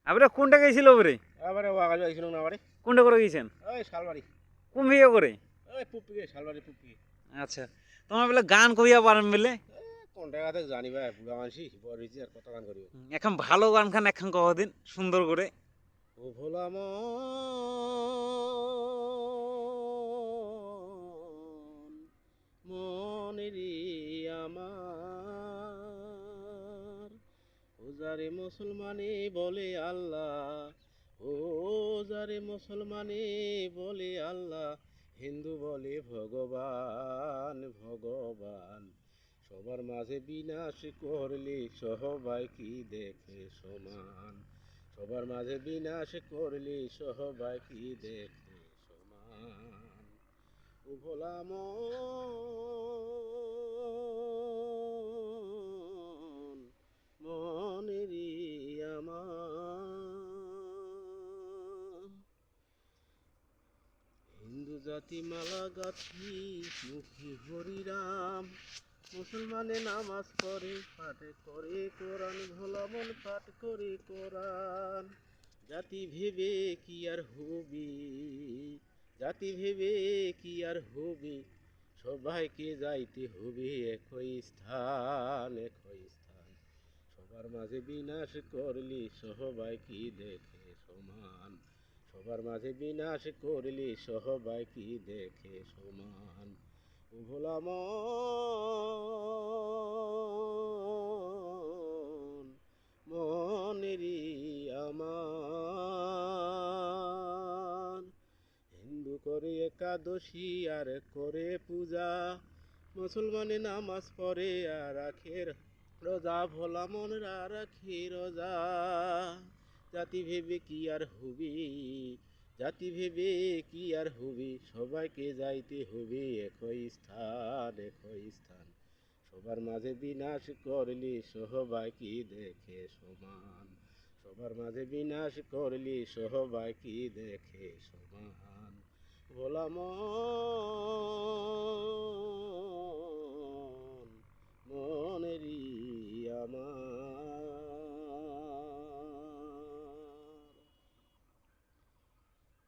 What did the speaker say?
আপনি কোনটা গেছিল ওরে? আবারে ওয়াগাজু আইছিল না আবারে। কোনটা করে গেছেন? ওই শালবাড়ি। কোন বিয়ে করে? ওই পুপ্পিকে শালবাড়ি পুপ্পিকে। আচ্ছা, তোমার বলে গান কইয়া পারেন বলে? কোন জায়গাতে জানি ভাই বুড়া মানসি বড় হইছি আর কত গান করিব। এখন ভালো গান খান এখন কদিন সুন্দর করে। ও ভোলা মন মনেরি আমার ও যারে মুসলমানে বলে আল্লাহ ও যারে মুসলমানে বলে আল্লাহ হিন্দু বলে ভগবান ভগবান সবার মাঝে বিনাশ করলে সবাই কি দেখে সমান সবার মাঝে বিনাশ করলে সবাই কি দেখে সমান ও ভোলা মন মনেরি আমার হিন্দু জাতি মালা গাথি মুখে হরিরাম মুসলমানে নামাজ পড়ে পাঠ করে কোরআন ভোলা মন পাঠ করে কোরআন জাতি ভেবে কি আর হবি জাতি ভেবে কি আর হবি সবাইকে যাইতে হবে একই স্থান একই স্থান সবার মাঝে বিনাশ করলি সবাই কি দেখে সমান সবার মাঝে বিনাশ করলি সবাই কি দেখে সমান ও ভোলা মন মনেরি আমার হিন্দু করে একাদশী আর করে পূজা মুসলমানে নামাজ পড়ে আর রাখে রোজা ভোলা মনরা রাখে রোজা জাতি ভেবে কি আর হবি জাতি ভেবে কি আর হবি সবাইকে যাইতে হবে একই স্থান একই স্থান সবার মাঝে বিনাশ করলি সবাই কি দেখে সমান সবার মাঝে বিনাশ করলি সবাই কি দেখে সমান ভোলা মন